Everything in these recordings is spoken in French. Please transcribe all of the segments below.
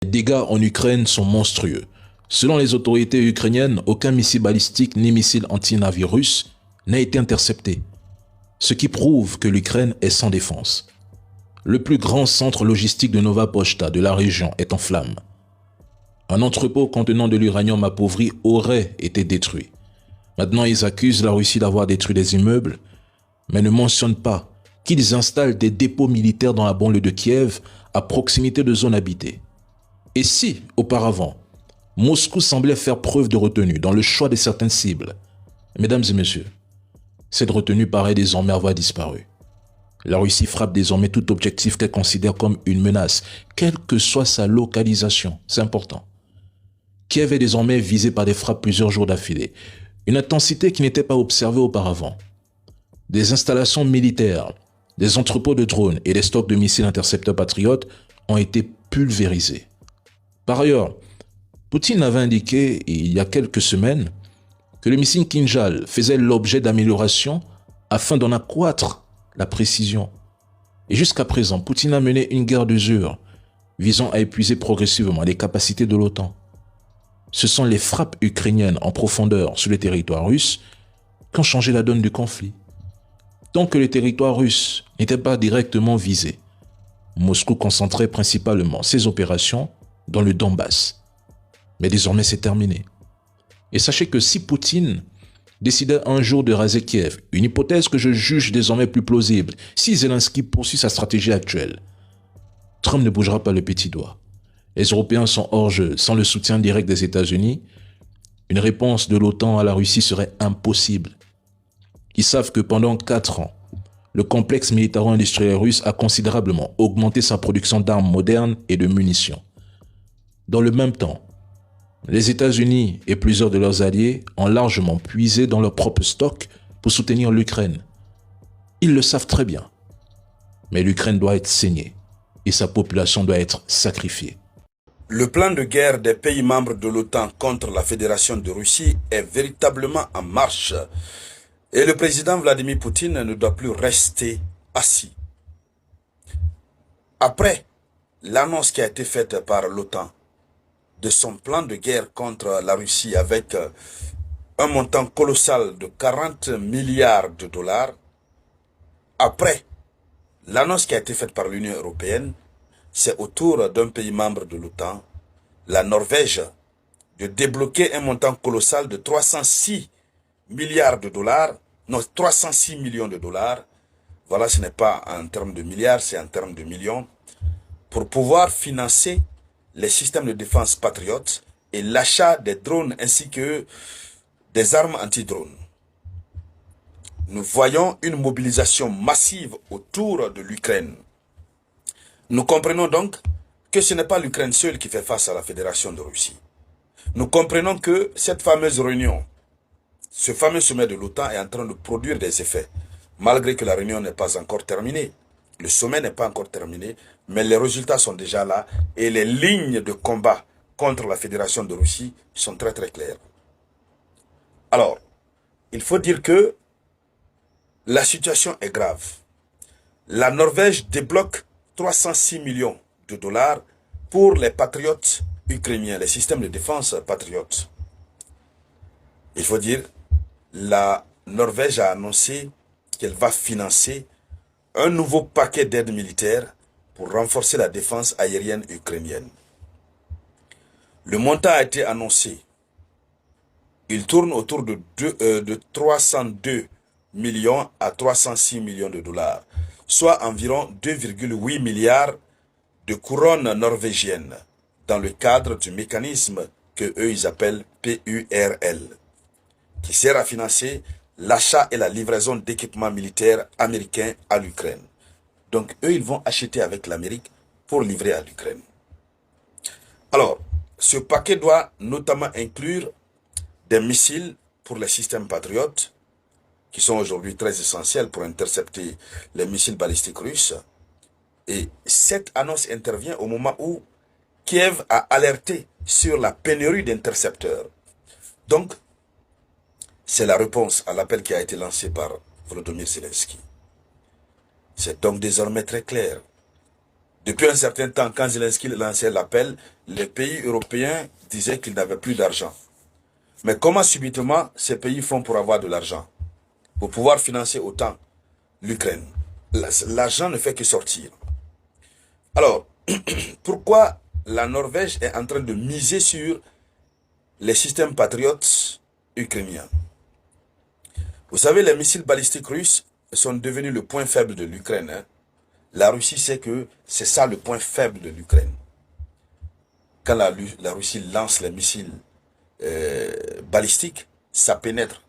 dégâts en Ukraine sont monstrueux. Selon les autorités ukrainiennes, aucun missile balistique ni missile anti-navire russe n'a été intercepté, ce qui prouve que l'Ukraine est sans défense. Le plus grand centre logistique de Nova Pochta de la région est en flammes. Un entrepôt contenant de l'uranium appauvri aurait été détruit. Maintenant, ils accusent la Russie d'avoir détruit des immeubles, mais ne mentionnent pas qu'ils installent des dépôts militaires dans la banlieue de Kiev à proximité de zones habitées. Et si, auparavant, Moscou semblait faire preuve de retenue dans le choix de certaines cibles, mesdames et messieurs, cette retenue paraît désormais avoir disparu. La Russie frappe désormais tout objectif qu'elle considère comme une menace, quelle que soit sa localisation. C'est important. Kiev est désormais visé par des frappes plusieurs jours d'affilée, une intensité qui n'était pas observée auparavant. Des installations militaires, des entrepôts de drones et des stocks de missiles intercepteurs patriotes ont été pulvérisés. Par ailleurs, Poutine avait indiqué il y a quelques semaines que le missile Kinjal faisait l'objet d'améliorations afin d'en accroître la précision. Et jusqu'à présent, Poutine a mené une guerre d'usure visant à épuiser progressivement les capacités de l'OTAN. Ce sont les frappes ukrainiennes en profondeur sur les territoires russes qui ont changé la donne du conflit. Tant que les territoires russes n'étaient pas directement visés, Moscou concentrait principalement ses opérations dans le Donbass. Mais désormais, c'est terminé. Et sachez que si Poutine décidait un jour de raser Kiev, une hypothèse que je juge désormais plus plausible, si Zelensky poursuit sa stratégie actuelle, Trump ne bougera pas le petit doigt. Les Européens sont hors jeu. Sans le soutien direct des États-Unis, une réponse de l'OTAN à la Russie serait impossible. Ils savent que pendant 4 ans, le complexe militaro-industriel russe a considérablement augmenté sa production d'armes modernes et de munitions. Dans le même temps, les États-Unis et plusieurs de leurs alliés ont largement puisé dans leurs propres stocks pour soutenir l'Ukraine. Ils le savent très bien. Mais l'Ukraine doit être saignée et sa population doit être sacrifiée. Le plan de guerre des pays membres de l'OTAN contre la Fédération de Russie est véritablement en marche. Et le président Vladimir Poutine ne doit plus rester assis. Après l'annonce qui a été faite par l'OTAN de son plan de guerre contre la Russie avec un montant colossal de 40 milliards de dollars, après l'annonce qui a été faite par l'Union européenne, c'est au tour d'un pays membre de l'OTAN, la Norvège, de débloquer un montant colossal de 306 milliards de dollars, non 306 millions de dollars, voilà, ce n'est pas en termes de milliards, c'est en termes de millions, pour pouvoir financer les systèmes de défense patriotes et l'achat des drones ainsi que des armes anti-drones. Nous voyons une mobilisation massive autour de l'Ukraine. Nous comprenons donc que ce n'est pas l'Ukraine seule qui fait face à la Fédération de Russie. Nous comprenons que cette fameuse réunion, ce fameux sommet de l'OTAN est en train de produire des effets, malgré que la réunion n'est pas encore terminée. Le sommet n'est pas encore terminé, mais les résultats sont déjà là et les lignes de combat contre la Fédération de Russie sont très très claires. Alors, il faut dire que la situation est grave. La Norvège débloque 306 millions de dollars pour les patriotes ukrainiens, les systèmes de défense patriotes. Il faut dire, la Norvège a annoncé qu'elle va financer un nouveau paquet d'aide militaire pour renforcer la défense aérienne ukrainienne. Le montant a été annoncé. Il tourne autour de 302 millions à 306 millions de dollars, soit environ 2,8 milliards de couronnes norvégiennes dans le cadre du mécanisme que eux ils appellent PURL, qui sert à financer l'achat et la livraison d'équipements militaires américains à l'Ukraine. Donc eux ils vont acheter avec l'Amérique pour livrer à l'Ukraine. Alors, ce paquet doit notamment inclure des missiles pour les systèmes patriotes, qui sont aujourd'hui très essentiels pour intercepter les missiles balistiques russes. Et cette annonce intervient au moment où Kiev a alerté sur la pénurie d'intercepteurs. Donc, c'est la réponse à l'appel qui a été lancé par Volodymyr Zelensky. C'est donc désormais très clair. Depuis un certain temps, quand Zelensky lançait l'appel, les pays européens disaient qu'ils n'avaient plus d'argent. Mais comment subitement ces pays font pour avoir de l'argent? Pour pouvoir financer autant l'Ukraine. L'argent ne fait que sortir. Alors, pourquoi la Norvège est en train de miser sur les systèmes patriotes ukrainiens? Vous savez, les missiles balistiques russes sont devenus le point faible de l'Ukraine. Hein? La Russie sait que c'est ça le point faible de l'Ukraine. Quand la Russie lance les missiles balistiques, ça pénètre.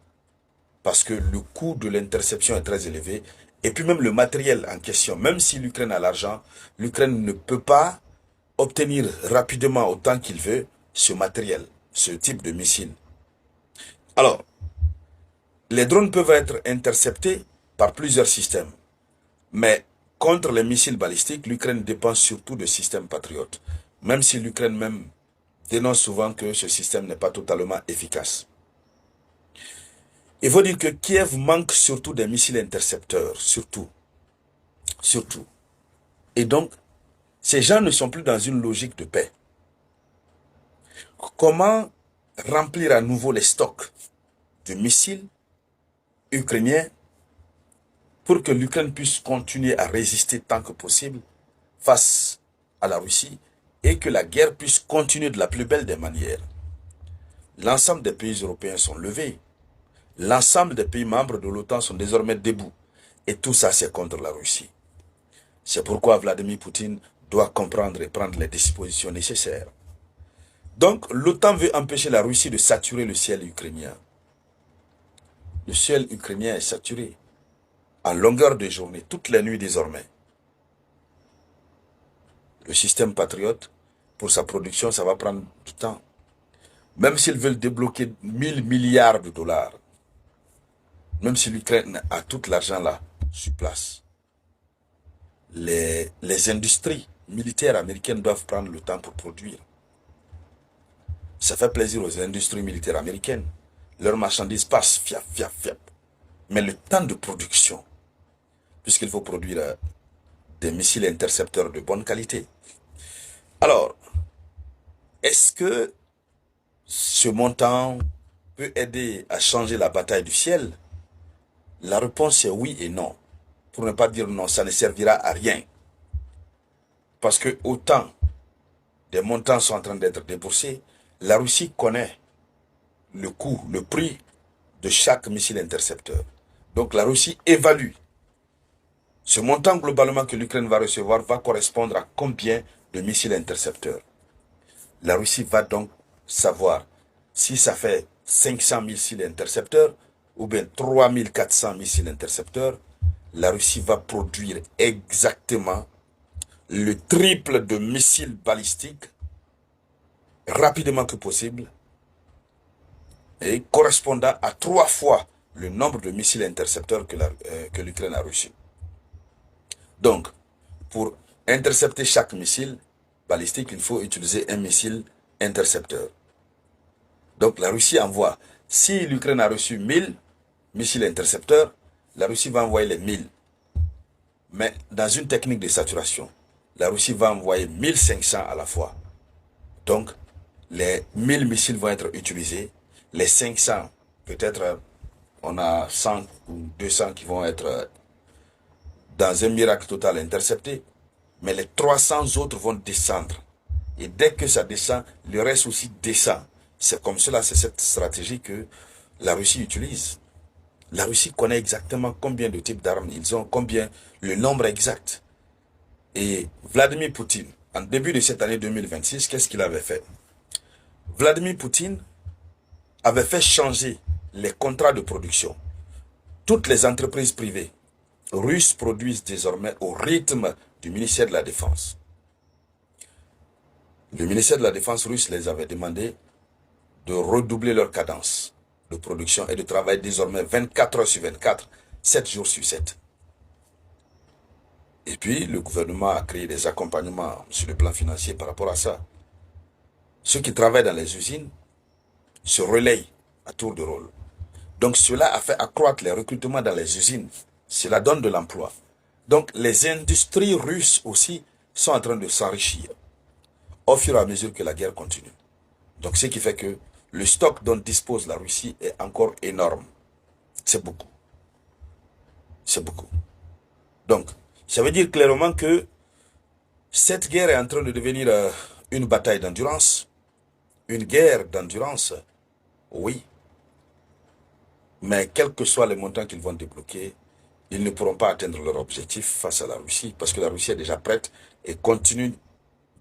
Parce que le coût de l'interception est très élevé. Et puis même le matériel en question, même si l'Ukraine a l'argent, l'Ukraine ne peut pas obtenir rapidement autant qu'il veut ce matériel, ce type de missile. Alors, les drones peuvent être interceptés par plusieurs systèmes. Mais contre les missiles balistiques, l'Ukraine dépend surtout de systèmes patriotes. Même si l'Ukraine même dénonce souvent que ce système n'est pas totalement efficace. Il faut dire que Kiev manque surtout des missiles intercepteurs, surtout. Et donc, ces gens ne sont plus dans une logique de paix. Comment remplir à nouveau les stocks de missiles ukrainiens pour que l'Ukraine puisse continuer à résister tant que possible face à la Russie et que la guerre puisse continuer de la plus belle des manières? L'ensemble des pays européens sont levés. L'ensemble des pays membres de l'OTAN sont désormais debout. Et tout ça, c'est contre la Russie. C'est pourquoi Vladimir Poutine doit comprendre et prendre les dispositions nécessaires. Donc, l'OTAN veut empêcher la Russie de saturer le ciel ukrainien. Le ciel ukrainien est saturé en longueur de journée, toutes les nuits désormais. Le système patriote, pour sa production, ça va prendre du temps. Même s'ils veulent débloquer 1000 milliards de dollars, même si l'Ukraine a tout l'argent là, sur place, les industries militaires américaines doivent prendre le temps pour produire. Ça fait plaisir aux industries militaires américaines. Leurs marchandises passent, fiap, fiap, fiap. Mais le temps de production, puisqu'il faut produire des missiles intercepteurs de bonne qualité. Alors, est-ce que ce montant peut aider à changer la bataille du ciel? La réponse est oui et non. Pour ne pas dire non, ça ne servira à rien. Parce que autant des montants sont en train d'être déboursés, la Russie connaît le coût, le prix de chaque missile intercepteur. Donc la Russie évalue. Ce montant globalement que l'Ukraine va recevoir va correspondre à combien de missiles intercepteurs. La Russie va donc savoir si ça fait 500 missiles intercepteurs ou bien 3400 missiles intercepteurs. La Russie va produire exactement le triple de missiles balistiques rapidement que possible et correspondant à 3 fois le nombre de missiles intercepteurs que l'Ukraine a reçus. Donc, pour intercepter chaque missile balistique, il faut utiliser un missile intercepteur. Donc, la Russie envoie, si l'Ukraine a reçu 1000 missiles intercepteurs, la Russie va envoyer les 1000. Mais dans une technique de saturation, la Russie va envoyer 1500 à la fois. Donc, les 1000 missiles vont être utilisés. Les 500, peut-être on a 100 ou 200 qui vont être dans un miracle total interceptés. Mais les 300 autres vont descendre. Et dès que ça descend, le reste aussi descend. C'est comme cela, c'est cette stratégie que la Russie utilise. La Russie connaît exactement combien de types d'armes ils ont, combien, le nombre exact. Et Vladimir Poutine, en début de cette année 2026, qu'est-ce qu'il avait fait? Vladimir Poutine avait fait changer les contrats de production. Toutes les entreprises privées russes produisent désormais au rythme du ministère de la Défense. Le ministère de la Défense russe les avait demandé de redoubler leur cadence de production et de travailler désormais 24 heures sur 24, 7 jours sur 7. Et puis, le gouvernement a créé des accompagnements sur le plan financier par rapport à ça. Ceux qui travaillent dans les usines se relayent à tour de rôle. Donc, cela a fait accroître les recrutements dans les usines. Cela donne de l'emploi. Donc, les industries russes aussi sont en train de s'enrichir au fur et à mesure que la guerre continue. Donc, ce qui fait que le stock dont dispose la Russie est encore énorme. C'est beaucoup. C'est beaucoup. Donc, ça veut dire clairement que cette guerre est en train de devenir une bataille d'endurance. Une guerre d'endurance, oui. Mais quels que soient les montants qu'ils vont débloquer, ils ne pourront pas atteindre leur objectif face à la Russie, parce que la Russie est déjà prête et continue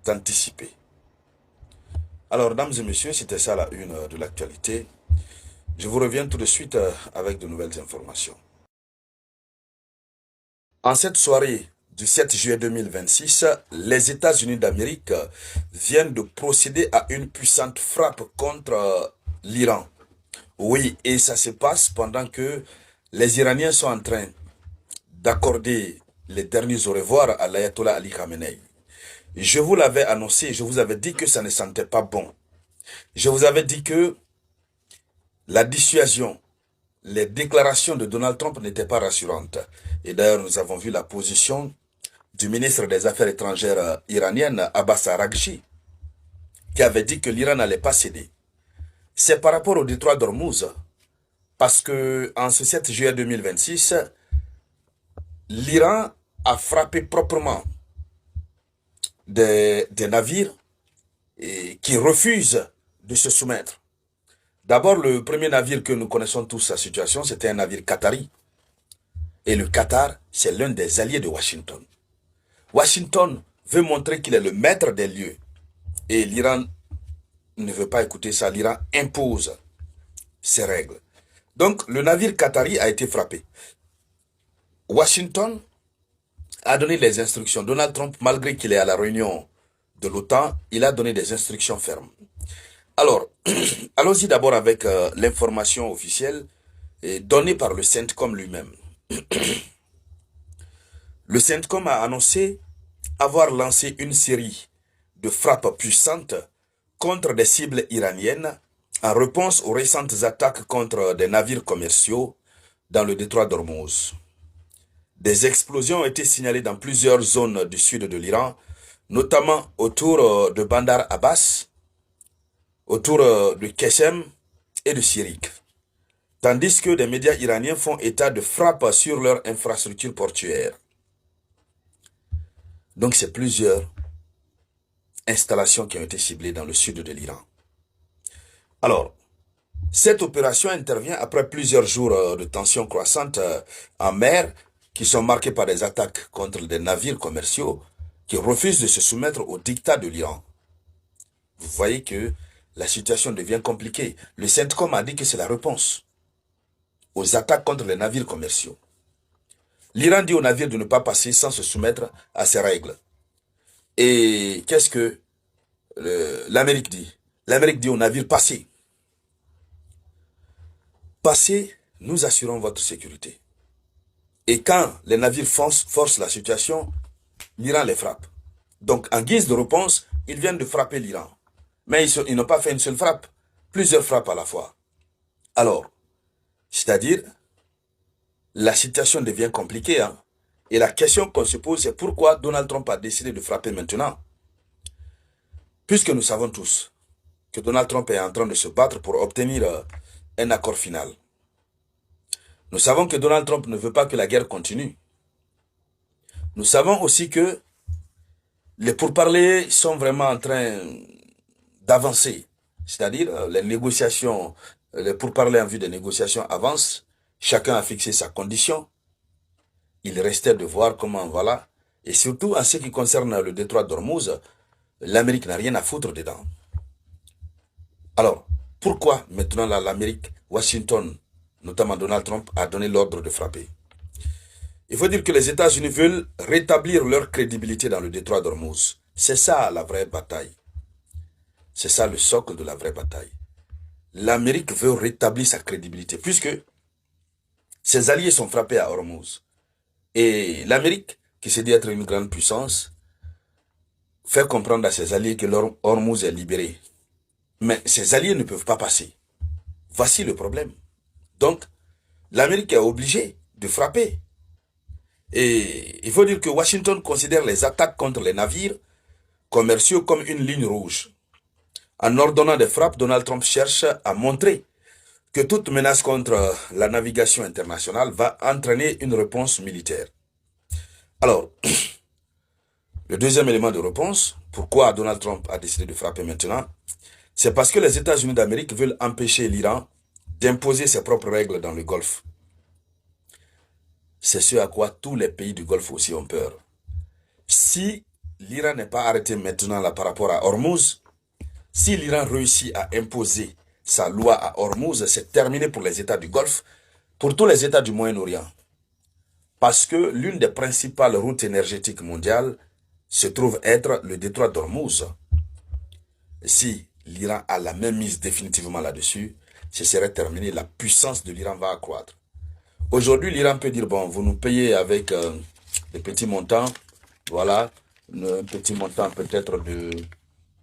d'anticiper. Alors, dames et messieurs, c'était ça la une de l'actualité. Je vous reviens tout de suite avec de nouvelles informations. En cette soirée du 7 juillet 2026, les États-Unis d'Amérique viennent de procéder à une puissante frappe contre l'Iran. Oui, et ça se passe pendant que les Iraniens sont en train d'accorder les derniers au revoir à l'ayatollah Ali Khamenei. Je vous l'avais annoncé, je vous avais dit que ça ne sentait pas bon. Je vous avais dit que la dissuasion, les déclarations de Donald Trump n'étaient pas rassurantes. Et d'ailleurs, nous avons vu la position du ministre des Affaires étrangères iranienne, Abbas Araghchi, qui avait dit que l'Iran n'allait pas céder. C'est par rapport au détroit d'Ormuz, parce que en ce 7 juillet 2026, l'Iran a frappé proprement des navires qui refusent de se soumettre. D'abord, le premier navire que nous connaissons tous sa situation, c'était un navire qatari. Et le Qatar, c'est l'un des alliés de Washington. Washington veut montrer qu'il est le maître des lieux. Et l'Iran ne veut pas écouter ça. L'Iran impose ses règles. Donc, le navire qatari a été frappé. Washington a donné les instructions. Donald Trump, malgré qu'il est à la réunion de l'OTAN, il a donné des instructions fermes. Alors, allons-y d'abord avec l'information officielle donnée par le CENTCOM lui-même. Le CENTCOM a annoncé avoir lancé une série de frappes puissantes contre des cibles iraniennes en réponse aux récentes attaques contre des navires commerciaux dans le détroit d'Ormuz. Des explosions ont été signalées dans plusieurs zones du sud de l'Iran, notamment autour de Bandar Abbas, autour de Qeshem et de Sirik, tandis que des médias iraniens font état de frappes sur leur infrastructure portuaire. Donc c'est plusieurs installations qui ont été ciblées dans le sud de l'Iran. Alors, cette opération intervient après plusieurs jours de tensions croissantes en mer qui sont marquées par des attaques contre des navires commerciaux qui refusent de se soumettre au diktat de l'Iran. Vous voyez que la situation devient compliquée. Le CENTCOM a dit que c'est la réponse aux attaques contre les navires commerciaux. L'Iran dit aux navires de ne pas passer sans se soumettre à ces règles. Et qu'est-ce que l'Amérique dit? L'Amérique dit aux navires, passez. Passez, nous assurons votre sécurité. Et quand les navires forcent la situation, l'Iran les frappe. Donc, en guise de réponse, ils viennent de frapper l'Iran. Mais ils n'ont pas fait une seule frappe, plusieurs frappes à la fois. Alors, c'est-à-dire, la situation devient compliquée. Hein? Et la question qu'on se pose, c'est pourquoi Donald Trump a décidé de frapper maintenant? Puisque nous savons tous que Donald Trump est en train de se battre pour obtenir un accord final. Nous savons que Donald Trump ne veut pas que la guerre continue. Nous savons aussi que les pourparlers sont vraiment en train d'avancer. C'est-à-dire, les négociations, les pourparlers en vue des négociations avancent. Chacun a fixé sa condition. Il restait de voir comment, voilà. Et surtout, en ce qui concerne le détroit d'Ormuz, l'Amérique n'a rien à foutre dedans. Alors, pourquoi maintenant l'Amérique, Washington, notamment Donald Trump, a donné l'ordre de frapper? Il faut dire que les États-Unis veulent rétablir leur crédibilité dans le détroit d'Ormuz. C'est ça la vraie bataille. C'est ça le socle de la vraie bataille. L'Amérique veut rétablir sa crédibilité, puisque ses alliés sont frappés à Ormuz. Et l'Amérique, qui se dit être une grande puissance, fait comprendre à ses alliés que Ormuz est libéré. Mais ses alliés ne peuvent pas passer. Voici le problème. Donc, l'Amérique est obligée de frapper. Et il faut dire que Washington considère les attaques contre les navires commerciaux comme une ligne rouge. En ordonnant des frappes, Donald Trump cherche à montrer que toute menace contre la navigation internationale va entraîner une réponse militaire. Alors, le deuxième élément de réponse, pourquoi Donald Trump a décidé de frapper maintenant, c'est parce que les États-Unis d'Amérique veulent empêcher l'Iran d'imposer ses propres règles dans le Golfe. C'est ce à quoi tous les pays du Golfe aussi ont peur. Si l'Iran n'est pas arrêté maintenant là par rapport à Hormuz, si l'Iran réussit à imposer sa loi à Hormuz, c'est terminé pour les États du Golfe, pour tous les États du Moyen-Orient. Parce que l'une des principales routes énergétiques mondiales se trouve être le détroit d'Hormuz. Si l'Iran a la même mise définitivement là-dessus, ce serait terminé, la puissance de l'Iran va accroître. Aujourd'hui, l'Iran peut dire, bon, vous nous payez avec des petits montants, voilà, un petit montant peut-être de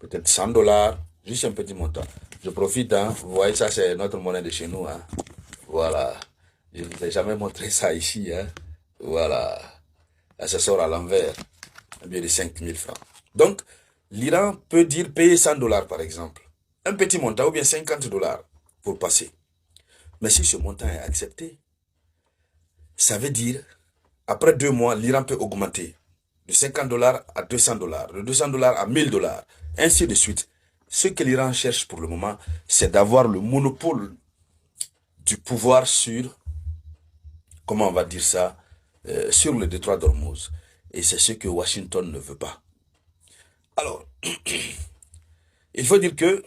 peut-être 100 dollars, juste un petit montant. Je profite, hein, vous voyez, ça c'est notre monnaie de chez nous, hein, voilà. Je ne vous ai jamais montré ça ici, hein, voilà. Là, ça sort à l'envers, à mieux de 5000 francs. Donc, l'Iran peut dire payer 100 dollars par exemple, un petit montant ou bien 50 dollars pour passer. Mais si ce montant est accepté, ça veut dire, après 2 mois, l'Iran peut augmenter de 50 dollars à 200 dollars, de 200 dollars à 1000 dollars, ainsi de suite. Ce que l'Iran cherche pour le moment, c'est d'avoir le monopole du pouvoir sur, comment on va dire ça, sur le détroit d'Hormuz. Et c'est ce que Washington ne veut pas. Alors, il faut dire que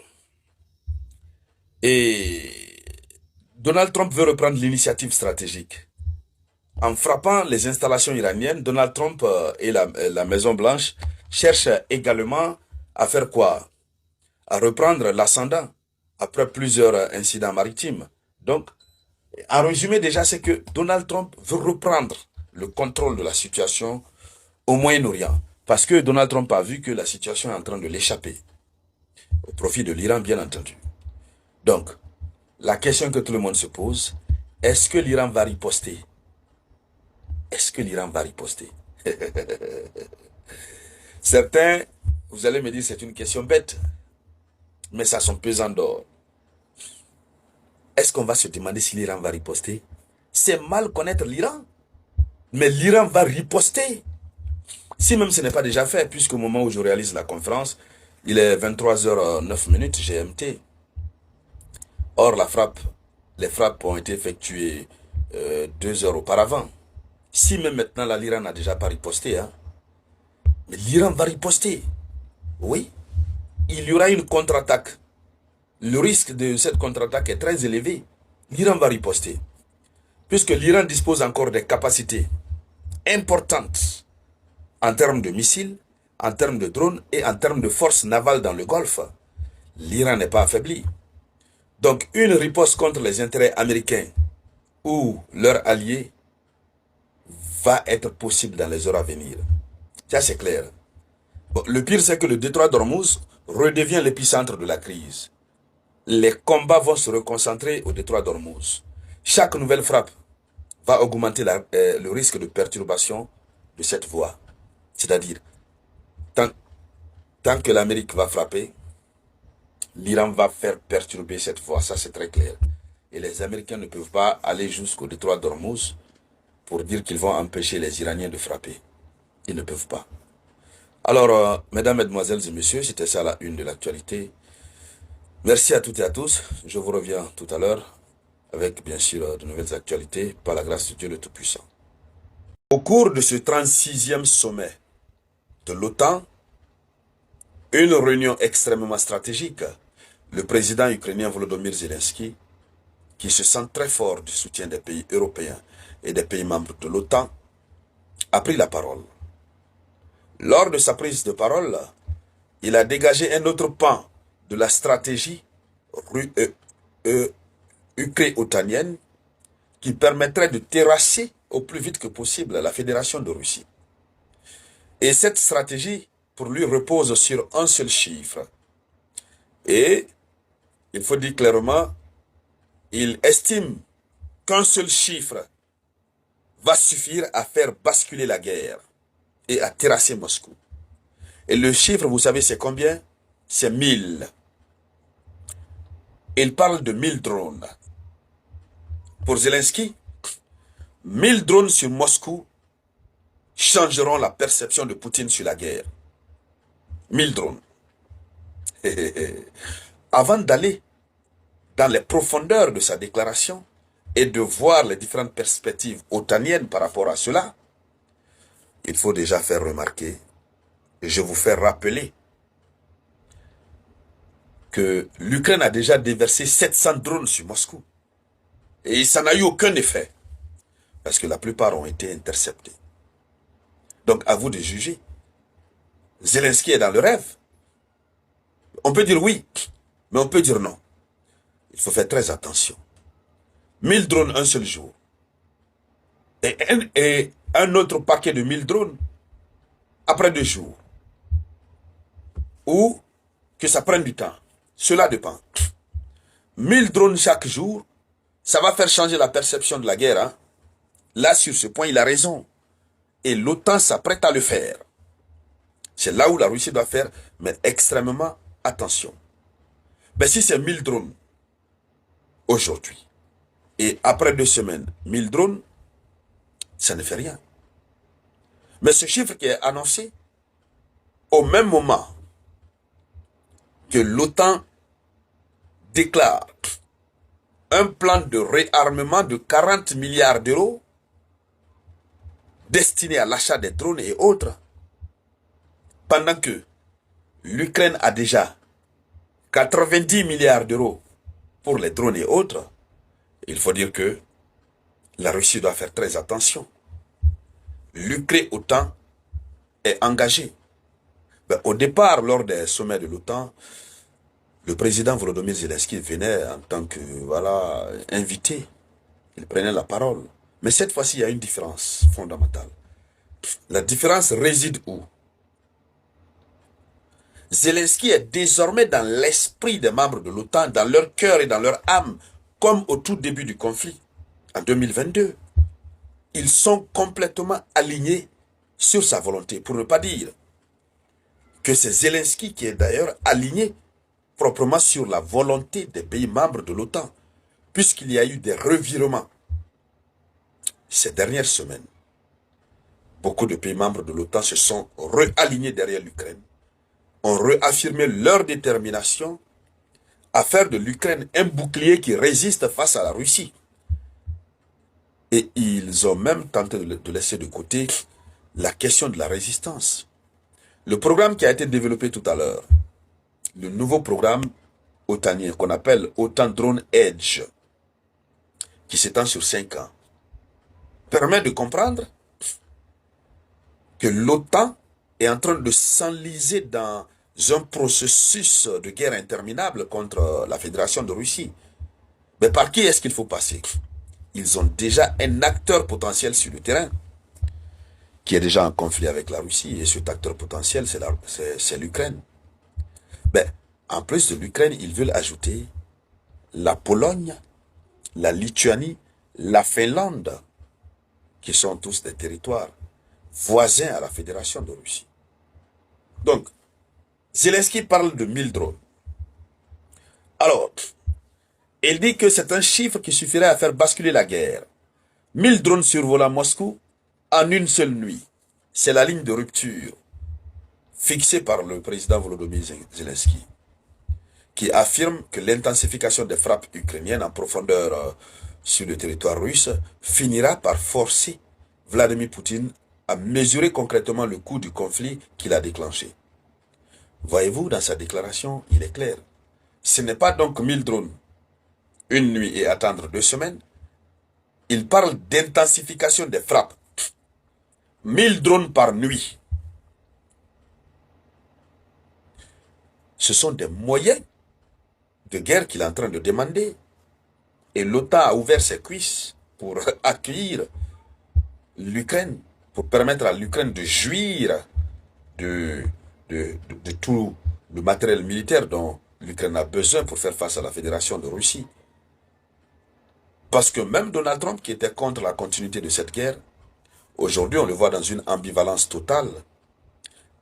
Donald Trump veut reprendre l'initiative stratégique. En frappant les installations iraniennes, Donald Trump et la Maison-Blanche cherchent également à faire quoi? À reprendre l'ascendant après plusieurs incidents maritimes. Donc, en résumé déjà, c'est que Donald Trump veut reprendre le contrôle de la situation au Moyen-Orient. Parce que Donald Trump a vu que la situation est en train de l'échapper. Au profit de l'Iran, bien entendu. Donc, la question que tout le monde se pose, est-ce que l'Iran va riposter? Est-ce que l'Iran va riposter? Certains, vous allez me dire, c'est une question bête, mais ça son pesant d'or. Est-ce qu'on va se demander si l'Iran va riposter? C'est mal connaître l'Iran, mais l'Iran va riposter. Si même ce n'est pas déjà fait, puisqu'au moment où je réalise la conférence, il est 23h09 GMT. Or, les frappes ont été effectuées 2 heures auparavant. Si même maintenant l'Iran n'a déjà pas riposté, hein, mais l'Iran va riposter. Oui, il y aura une contre-attaque. Le risque de cette contre-attaque est très élevé. L'Iran va riposter. Puisque l'Iran dispose encore des capacités importantes en termes de missiles, en termes de drones et en termes de forces navales dans le Golfe. L'Iran n'est pas affaibli. Donc une riposte contre les intérêts américains ou leurs alliés va être possible dans les heures à venir. Ça c'est clair. Bon, le pire c'est que le détroit d'Hormuz redevient l'épicentre de la crise. Les combats vont se reconcentrer au détroit d'Hormuz. Chaque nouvelle frappe va augmenter le risque de perturbation de cette voie. C'est-à-dire, tant que l'Amérique va frapper, l'Iran va faire perturber cette voie. Ça c'est très clair. Et les Américains ne peuvent pas aller jusqu'au détroit d'Hormuz pour dire qu'ils vont empêcher les Iraniens de frapper. Ils ne peuvent pas. Alors, mesdames, mesdemoiselles et messieurs, c'était ça la une de l'actualité. Merci à toutes et à tous. Je vous reviens tout à l'heure avec, bien sûr, de nouvelles actualités par la grâce de Dieu le Tout-Puissant. Au cours de ce 36e sommet de l'OTAN, une réunion extrêmement stratégique, le président ukrainien Volodymyr Zelensky, qui se sent très fort du soutien des pays européens et des pays membres de l'OTAN, a pris la parole. Lors de sa prise de parole, il a dégagé un autre pan de la stratégie ukra-otanienne qui permettrait de terrasser au plus vite que possible la Fédération de Russie. Et cette stratégie, pour lui, repose sur un seul chiffre. Et, il faut dire clairement, il estime qu'un seul chiffre va suffire à faire basculer la guerre et à terrasser Moscou. Et le chiffre, vous savez, c'est combien? C'est 1000. Il parle de 1000 drones. Pour Zelensky, 1000 drones sur Moscou changeront la perception de Poutine sur la guerre. 1000 drones. Avant d'aller dans les profondeurs de sa déclaration et de voir les différentes perspectives otaniennes par rapport à cela, il faut déjà faire remarquer, et je vous fais rappeler, que l'Ukraine a déjà déversé 700 drones sur Moscou. Et ça n'a eu aucun effet, parce que la plupart ont été interceptés. Donc à vous de juger. Zelensky est dans le rêve. On peut dire oui, mais on peut dire non. Il faut faire très attention. 1000 drones un seul jour. Et un autre paquet de 1000 drones après 2 jours. Ou que ça prenne du temps. Cela dépend. 1000 drones chaque jour, ça va faire changer la perception de la guerre. Hein? Là, sur ce point, il a raison. Et l'OTAN s'apprête à le faire. C'est là où la Russie doit faire, mais extrêmement attention. Mais si c'est 1000 drones aujourd'hui, et après 2 semaines, 1000 drones, ça ne fait rien. Mais ce chiffre qui est annoncé, au même moment que l'OTAN déclare un plan de réarmement de 40 milliards d'euros destiné à l'achat des drones et autres, pendant que l'Ukraine a déjà 90 milliards d'euros pour les drones et autres, il faut dire que la Russie doit faire très attention. L'Ukraine-OTAN est engagée. Ben, au départ, lors des sommets de l'OTAN, le président Volodymyr Zelensky venait en tant que invité. Il prenait la parole. Mais cette fois-ci, il y a une différence fondamentale. La différence réside où? Zelensky est désormais dans l'esprit des membres de l'OTAN, dans leur cœur et dans leur âme, comme au tout début du conflit, en 2022. Ils sont complètement alignés sur sa volonté, pour ne pas dire que c'est Zelensky qui est d'ailleurs aligné proprement sur la volonté des pays membres de l'OTAN, puisqu'il y a eu des revirements ces dernières semaines. Beaucoup de pays membres de l'OTAN se sont réalignés derrière l'Ukraine, ont réaffirmé leur détermination à faire de l'Ukraine un bouclier qui résiste face à la Russie. Et ils ont même tenté de laisser de côté la question de la résistance. Le programme qui a été développé tout à l'heure, le nouveau programme otanien qu'on appelle OTAN Drone Edge, qui s'étend sur 5 ans, permet de comprendre que l'OTAN est en train de s'enliser dans un processus de guerre interminable contre la Fédération de Russie. Mais par qui est-ce qu'il faut passer? Ils ont déjà un acteur potentiel sur le terrain qui est déjà en conflit avec la Russie. Et cet acteur potentiel, c'est l'Ukraine. Ben, en plus de l'Ukraine, ils veulent ajouter la Pologne, la Lituanie, la Finlande, qui sont tous des territoires voisins à la Fédération de Russie. Donc, Zelensky parle de 1000 drones. Alors, il dit que c'est un chiffre qui suffirait à faire basculer la guerre. 1000 drones survolant Moscou en une seule nuit. C'est la ligne de rupture fixée par le président Volodymyr Zelensky, qui affirme que l'intensification des frappes ukrainiennes en profondeur sur le territoire russe finira par forcer Vladimir Poutine à mesurer concrètement le coût du conflit qu'il a déclenché. Voyez-vous, dans sa déclaration, il est clair. Ce n'est pas donc 1000 drones une nuit et attendre 2 semaines. Il parle d'intensification des frappes. 1000 drones par nuit. Ce sont des moyens de guerre qu'il est en train de demander. Et l'OTAN a ouvert ses cuisses pour accueillir l'Ukraine, pour permettre à l'Ukraine de jouir de tout le matériel militaire dont l'Ukraine a besoin pour faire face à la Fédération de Russie. Parce que même Donald Trump, qui était contre la continuité de cette guerre, Aujourd'hui, on le voit dans une ambivalence totale,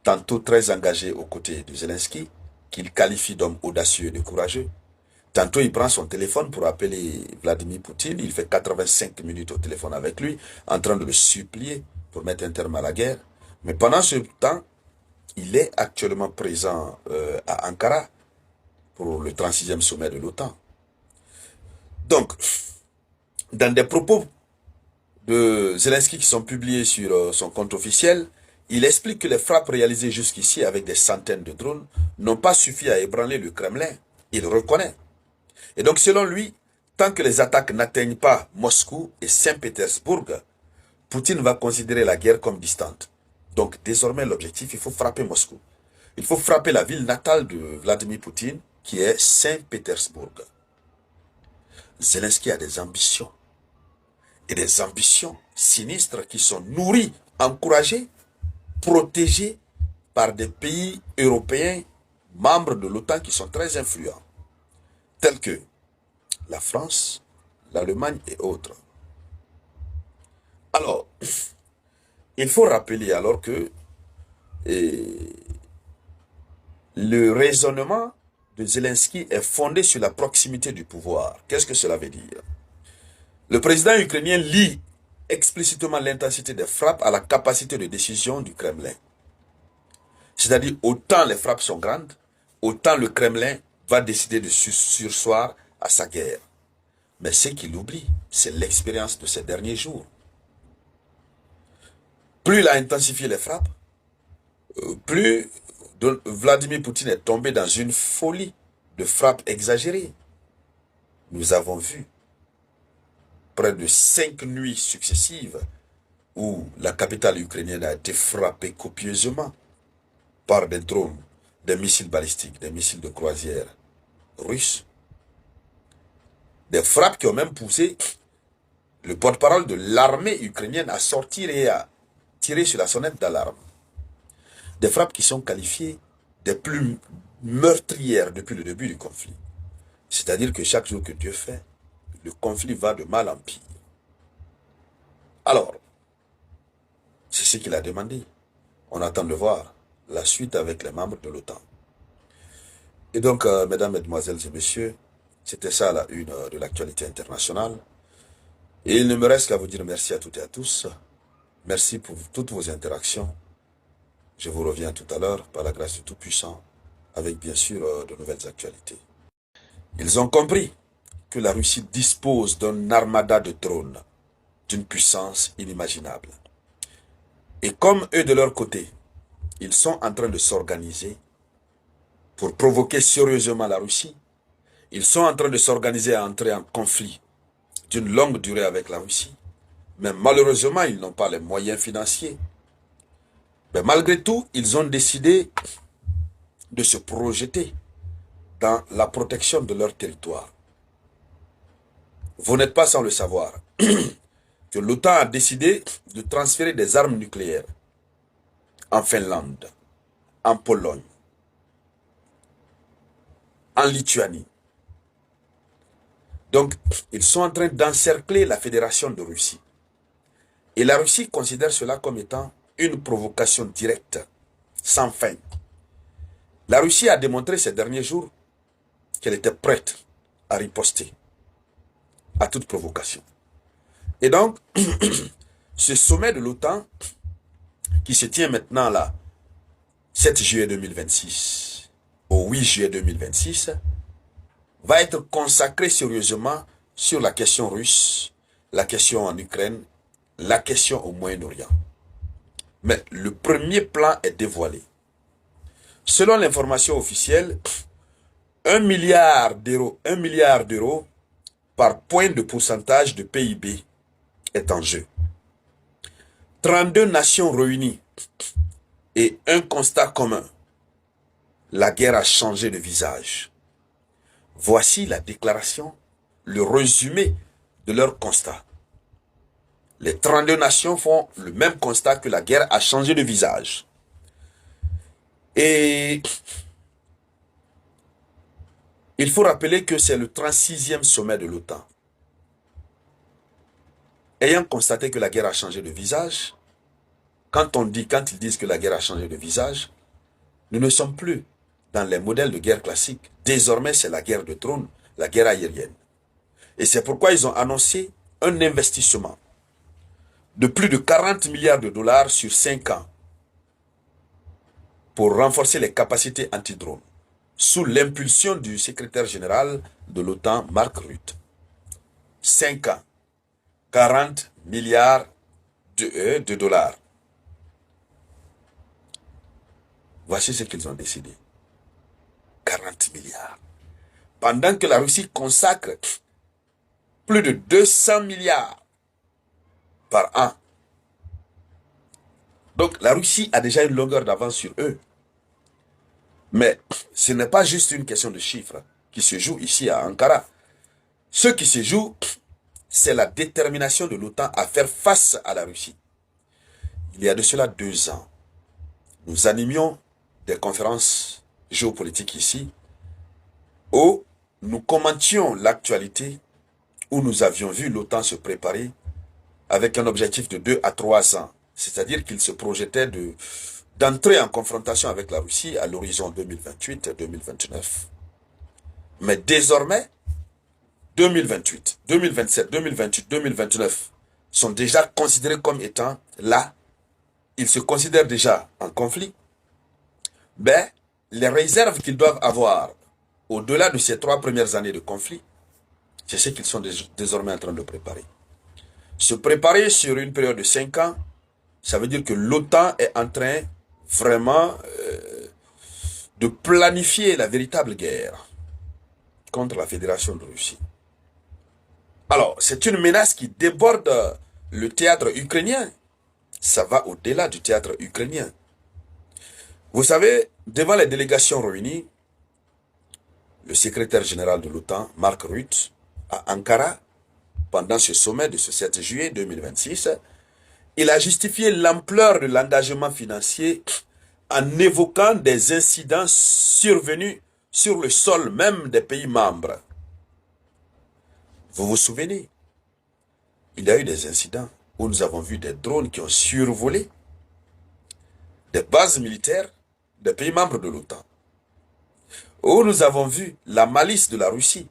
tantôt très engagé aux côtés de Zelensky, qu'il qualifie d'homme audacieux et de courageux. Tantôt, il prend son téléphone pour appeler Vladimir Poutine. Il fait 85 minutes au téléphone avec lui, en train de le supplier pour mettre un terme à la guerre. Mais pendant ce temps, il est actuellement présent à Ankara pour le 36e sommet de l'OTAN. Donc, dans des propos de Zelensky qui sont publiés sur son compte officiel, il explique que les frappes réalisées jusqu'ici avec des centaines de drones n'ont pas suffi à ébranler le Kremlin. Il reconnaît. Et donc, selon lui, tant que les attaques n'atteignent pas Moscou et Saint-Pétersbourg, Poutine va considérer la guerre comme distante. Donc, désormais, l'objectif, il faut frapper Moscou. Il faut frapper la ville natale de Vladimir Poutine, qui est Saint-Pétersbourg. Zelensky a des ambitions. Et des ambitions sinistres qui sont nourries, encouragées, protégées par des pays européens, membres de l'OTAN qui sont très influents, tels que la France, l'Allemagne et autres. Alors, il faut rappeler alors que le raisonnement de Zelensky est fondé sur la proximité du pouvoir. Qu'est-ce que cela veut dire? Le président ukrainien lie explicitement l'intensité des frappes à la capacité de décision du Kremlin. C'est-à-dire, autant les frappes sont grandes, autant le Kremlin va décider de surseoir à sa guerre. Mais ce qu'il oublie, c'est l'expérience de ces derniers jours. Plus il a intensifié les frappes, plus Vladimir Poutine est tombé dans une folie de frappes exagérées. Nous avons vu près de 5 nuits successives où la capitale ukrainienne a été frappée copieusement par des drones, des missiles balistiques, des missiles de croisière russes. Des frappes qui ont même poussé le porte-parole de l'armée ukrainienne à sortir et à tirer sur la sonnette d'alarme. Des frappes qui sont qualifiées des plus meurtrières depuis le début du conflit. C'est-à-dire que chaque jour que Dieu fait, le conflit va de mal en pire. Alors, c'est ce qu'il a demandé. On attend de voir la suite avec les membres de l'OTAN. Et donc, mesdames, mesdemoiselles et messieurs, c'était ça la une de l'actualité internationale. Et il ne me reste qu'à vous dire merci à toutes et à tous. Merci pour toutes vos interactions. Je vous reviens tout à l'heure, par la grâce du Tout-Puissant, avec bien sûr de nouvelles actualités. Ils ont compris que la Russie dispose d'un armada de drones, d'une puissance inimaginable. Et comme eux de leur côté, ils sont en train de s'organiser pour provoquer sérieusement la Russie, ils sont en train de s'organiser à entrer en conflit d'une longue durée avec la Russie, mais malheureusement, ils n'ont pas les moyens financiers. Mais malgré tout, ils ont décidé de se projeter dans la protection de leur territoire. Vous n'êtes pas sans le savoir que l'OTAN a décidé de transférer des armes nucléaires en Finlande, en Pologne, en Lituanie. Donc, ils sont en train d'encercler la Fédération de Russie. Et la Russie considère cela comme étant une provocation directe, sans fin. La Russie a démontré ces derniers jours qu'elle était prête à riposter à toute provocation. Et donc, ce sommet de l'OTAN, qui se tient maintenant là, 7 juillet 2026 au 8 juillet 2026, va être consacré sérieusement sur la question russe, la question en Ukraine, la question au Moyen-Orient. Mais le premier plan est dévoilé. Selon l'information officielle, 1 milliard d'euros par point de pourcentage de PIB est en jeu. 32 nations réunies et un constat commun. La guerre a changé de visage. Voici la déclaration, le résumé de leur constat. Les 32 nations font le même constat que la guerre a changé de visage. Et il faut rappeler que c'est le 36e sommet de l'OTAN. Ayant constaté que la guerre a changé de visage, quand ils disent que la guerre a changé de visage, nous ne sommes plus dans les modèles de guerre classiques. Désormais, c'est la guerre de drone, la guerre aérienne. Et c'est pourquoi ils ont annoncé un investissement de plus de 40 milliards de dollars sur 5 ans pour renforcer les capacités anti-drone, sous l'impulsion du secrétaire général de l'OTAN, Mark Rutte. 5 ans, 40 milliards de dollars. Voici ce qu'ils ont décidé. 40 milliards. Pendant que la Russie consacre plus de 200 milliards par an. Donc la Russie a déjà une longueur d'avance sur eux. Mais ce n'est pas juste une question de chiffres qui se joue ici à Ankara. Ce qui se joue, c'est la détermination de l'OTAN à faire face à la Russie. Il y a de cela 2 ans, nous animions des conférences géopolitiques ici, où nous commentions l'actualité, où nous avions vu l'OTAN se préparer avec un objectif de 2 à 3 ans. C'est-à-dire qu'il se projetait d'entrer en confrontation avec la Russie à l'horizon 2028-2029. Mais désormais, 2028, 2027, 2028, 2029 sont déjà considérés comme étant là. Ils se considèrent déjà en conflit. Mais les réserves qu'ils doivent avoir au-delà de ces 3 premières années de conflit, c'est ce qu'ils sont désormais en train de préparer. Se préparer sur une période de 5 ans, ça veut dire que l'OTAN est en train vraiment de planifier la véritable guerre contre la Fédération de Russie. Alors, c'est une menace qui déborde le théâtre ukrainien. Ça va au-delà du théâtre ukrainien. Vous savez, devant les délégations réunies, le secrétaire général de l'OTAN, Mark Rutte, à Ankara, pendant ce sommet de ce 7 juillet 2026, il a justifié l'ampleur de l'engagement financier en évoquant des incidents survenus sur le sol même des pays membres. Vous vous souvenez, il y a eu des incidents où nous avons vu des drones qui ont survolé des bases militaires des pays membres de l'OTAN, où nous avons vu la malice de la Russie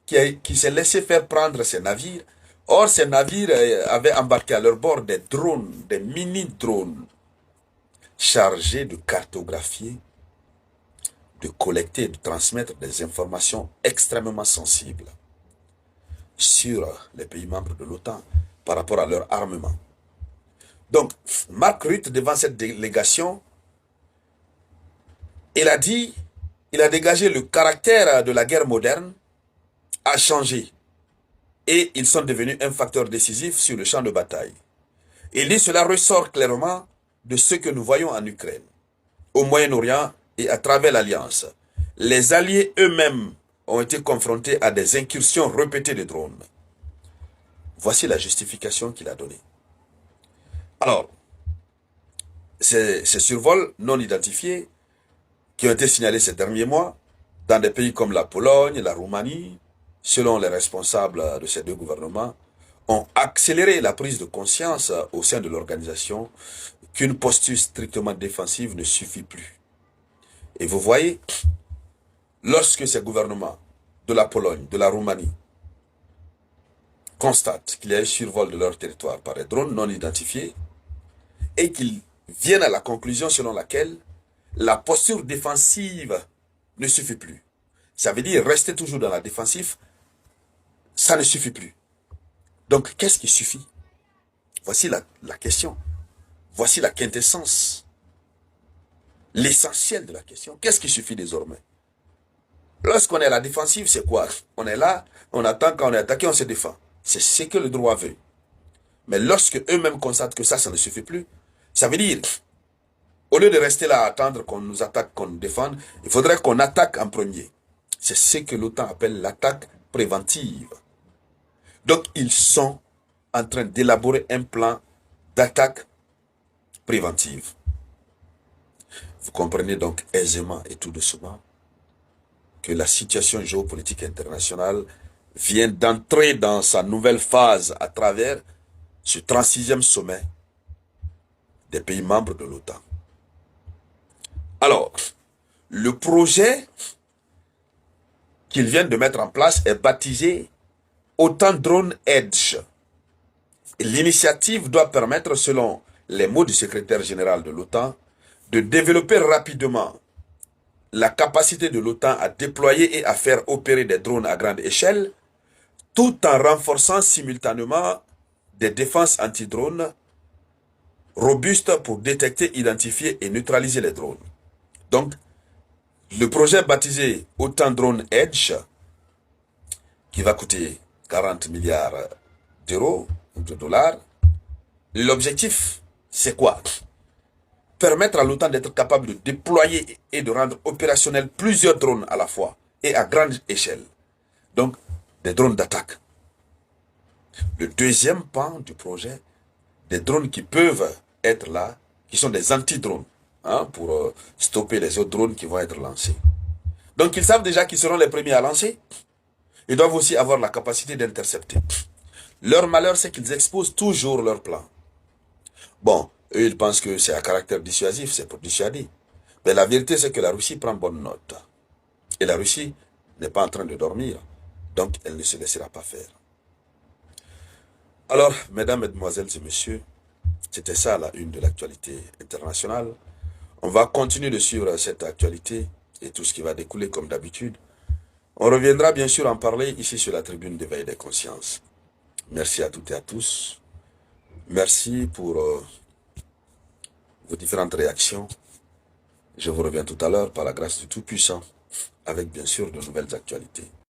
qui s'est laissé faire prendre ses navires. Or, ces navires avaient embarqué à leur bord des drones, des mini-drones, chargés de cartographier, de collecter et de transmettre des informations extrêmement sensibles sur les pays membres de l'OTAN par rapport à leur armement. Donc, Mark Rutte, devant cette délégation, il a dit, il a dégagé le caractère de la guerre moderne a changé et ils sont devenus un facteur décisif sur le champ de bataille. Il dit cela ressort clairement de ce que nous voyons en Ukraine, au Moyen-Orient et à travers l'Alliance. Les alliés eux-mêmes ont été confrontés à des incursions répétées de drones. Voici la justification qu'il a donnée. Alors, ces survols non identifiés qui ont été signalés ces derniers mois dans des pays comme la Pologne, la Roumanie, selon les responsables de ces 2 gouvernements, ont accéléré la prise de conscience au sein de l'organisation qu'une posture strictement défensive ne suffit plus. Et vous voyez, lorsque ces gouvernements de la Pologne, de la Roumanie, constatent qu'il y a un survol de leur territoire par des drones non identifiés et qu'ils viennent à la conclusion selon laquelle la posture défensive ne suffit plus. Ça veut dire rester toujours dans la défensive, ça ne suffit plus. Donc, qu'est-ce qui suffit? Voici la question. Voici la quintessence. L'essentiel de la question. Qu'est-ce qui suffit désormais? Lorsqu'on est à la défensive, c'est quoi? On est là, on attend, quand on est attaqué, on se défend. C'est ce que le droit veut. Mais lorsque eux-mêmes constatent que ça ne suffit plus, ça veut dire, au lieu de rester là à attendre qu'on nous attaque, qu'on nous défende, il faudrait qu'on attaque en premier. C'est ce que l'OTAN appelle l'attaque préventive. Donc, ils sont en train d'élaborer un plan d'attaque préventive. Vous comprenez donc aisément et tout doucement que la situation géopolitique internationale vient d'entrer dans sa nouvelle phase à travers ce 36e sommet des pays membres de l'OTAN. Alors, le projet qu'ils viennent de mettre en place est baptisé OTAN Drone Edge. L'initiative doit permettre, selon les mots du secrétaire général de l'OTAN, de développer rapidement la capacité de l'OTAN à déployer et à faire opérer des drones à grande échelle, tout en renforçant simultanément des défenses anti-drones robustes pour détecter, identifier et neutraliser les drones. Donc, le projet baptisé OTAN Drone Edge, qui va coûter 40 milliards d'euros ou de dollars, l'objectif, c'est quoi? Permettre à l'OTAN d'être capable de déployer et de rendre opérationnels plusieurs drones à la fois et à grande échelle. Donc, des drones d'attaque. Le deuxième pan du projet, des drones qui peuvent être là, qui sont des anti-drones, pour stopper les autres drones qui vont être lancés. Donc, ils savent déjà qu'ils seront les premiers à lancer. Ils doivent aussi avoir la capacité d'intercepter. Leur malheur, c'est qu'ils exposent toujours leur plan. Bon, eux, ils pensent que c'est à caractère dissuasif, c'est pour dissuader. Mais la vérité, c'est que la Russie prend bonne note. Et la Russie n'est pas en train de dormir. Donc, elle ne se laissera pas faire. Alors, mesdames, mesdemoiselles et messieurs, c'était ça la une de l'actualité internationale. On va continuer de suivre cette actualité et tout ce qui va découler comme d'habitude. On reviendra bien sûr en parler ici sur la tribune d'éveil des consciences. Merci à toutes et à tous. Merci pour vos différentes réactions. Je vous reviens tout à l'heure par la grâce du Tout-Puissant avec bien sûr de nouvelles actualités.